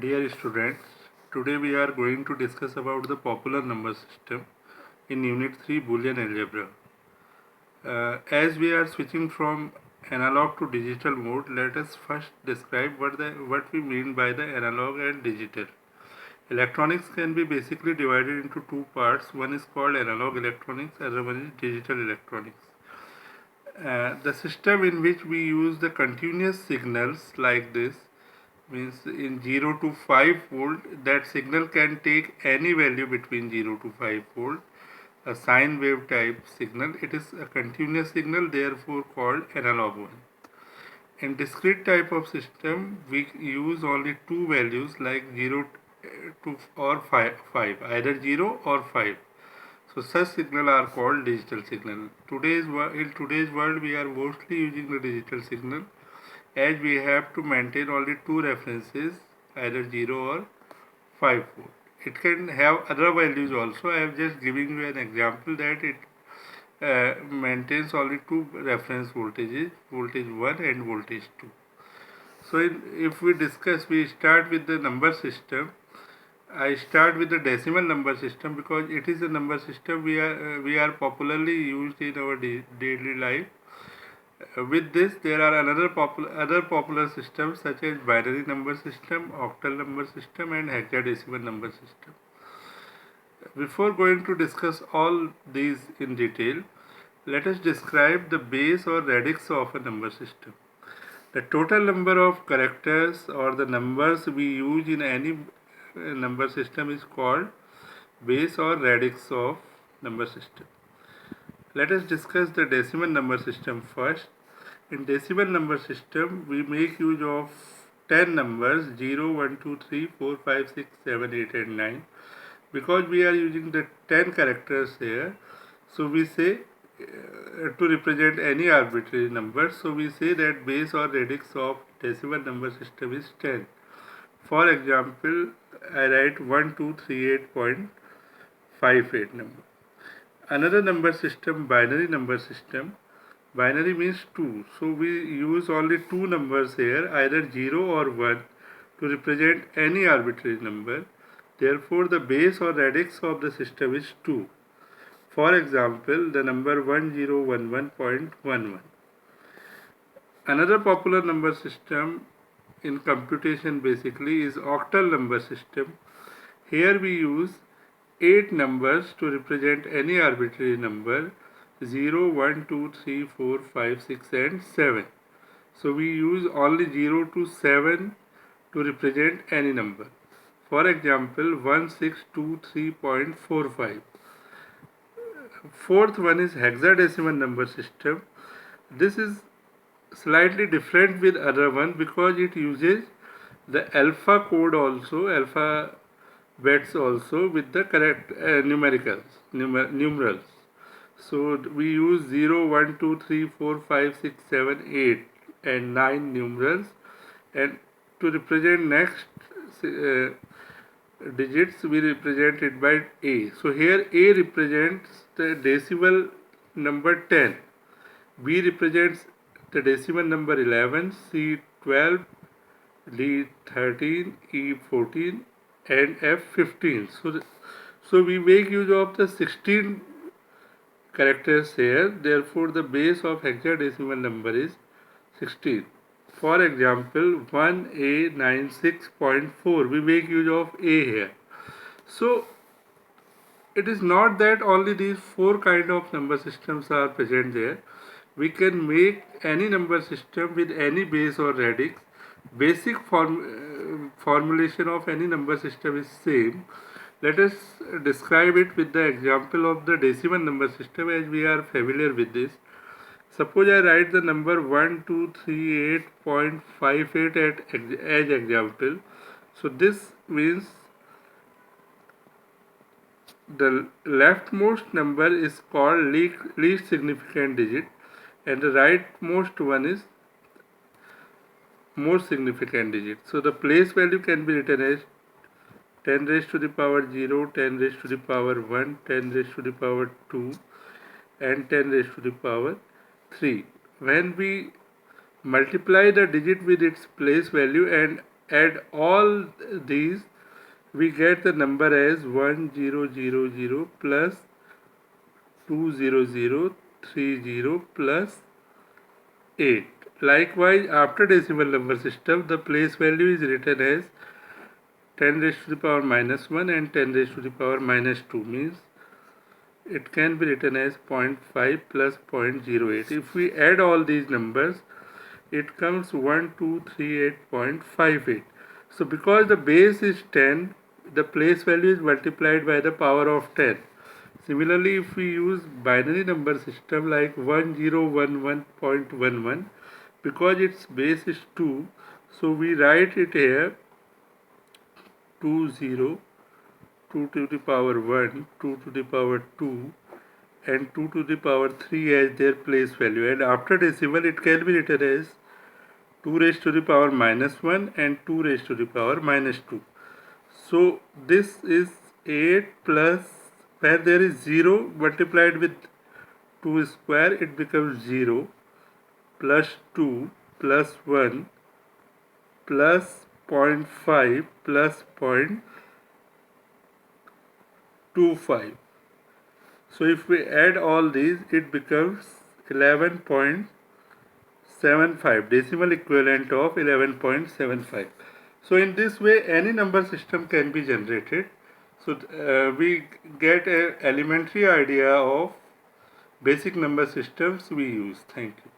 Dear students, today we are going to discuss about the popular number system in Unit 3 Boolean Algebra. As we are switching from analog to digital mode, let us first describe what we mean by the analog and digital. Electronics can be basically divided into two parts. One is called analog electronics, other one is digital electronics. The system in which we use the continuous signals like this means in 0 to 5 volt, that signal can take any value between 0 to 5 volt, a sine wave type signal. It is a continuous signal, therefore called analog one. In discrete type of system, we use only two values like 0 to or 5, either 0 or 5. So such signal are called digital signal. In today's world, we are mostly using the digital signal, as we have to maintain only two references, either 0 or 5 volt. It can have other values also. I am just giving you an example that it maintains only two reference voltages, voltage 1 and voltage 2. So if we discuss, we start with the number system. I start with the decimal number system because it is a number system we are popularly used in our daily life. With this, there are other popular systems such as binary number system, octal number system, and hexadecimal number system. Before going to discuss all these in detail, let us describe the base or radix of a number system. The total number of characters or the numbers we use in any number system is called base or radix of number system. Let us discuss the decimal number system first. In decimal number system, we make use of 10 numbers 0, 1, 2, 3, 4, 5, 6, 7, 8 and 9. Because we are using the 10 characters here, so we say to represent any arbitrary number, so we say that base or radix of decimal number system is 10. For example, I write 1238.58 number. Another number system, binary number system. Binary means 2. So we use only two numbers here, either 0 or 1, to represent any arbitrary number. Therefore, the base or radix of the system is 2. For example, the number 1011.11. Another popular number system in computation basically is octal number system. Here we use 8 numbers to represent any arbitrary number 0, 1, 2, 3, 4, 5, 6 and 7. So we use only 0 to 7 to represent any number. For example, 1623.45. Fourth one is hexadecimal number system. This is slightly different with other one because it uses the alpha code also, alphabets also with the correct numerals. So we use 0, 1, 2, 3, 4, 5, 6, 7, 8 and 9 numerals, and to represent next digits we represent it by A. So here A represents the decimal number 10, B represents the decimal number 11, C 12, D 13, E 14 and F 15. So we make use of the 16 characters here, therefore the base of hexadecimal number is 16. For example, 1A96.4, we make use of A here. So it is not that only these four kind of number systems are present there. We can make any number system with any base or radix. Basic formulation of any number system is same. Let us describe it with the example of the decimal number system, as we are familiar with this. Suppose I write the number 1238.58 as example. So this means the leftmost number is called least significant digit and the rightmost one is most significant digit. So the place value can be written as 10 raised to the power 0, 10 raised to the power 1, 10 raised to the power 2 and 10 raised to the power 3. When we multiply the digit with its place value and add all these, we get the number as 1000 plus 20030 plus 8. Likewise, after decimal number system, the place value is written as 10 raised to the power minus 1 and 10 raised to the power minus 2, means it can be written as 0.5 plus 0.08. If we add all these numbers, it comes 1238.58. So because the base is 10, the place value is multiplied by the power of 10. Similarly, if we use binary number system like 1011.11, because its base is 2, so we write it here 20, 2 to the power 1, 2 to the power 2 and 2 to the power 3 as their place value, and after decimal it can be written as 2 raised to the power minus 1 and 2 raised to the power minus 2. So this is 8 plus, where there is 0 multiplied with 2 square, it becomes 0 plus 2 plus 1 plus 0.5 plus 0.25. So if we add all these, it becomes 11.75, decimal equivalent of 11.75. So in this way, any number system can be generated. So we get an elementary idea of basic number systems we use. Thank you.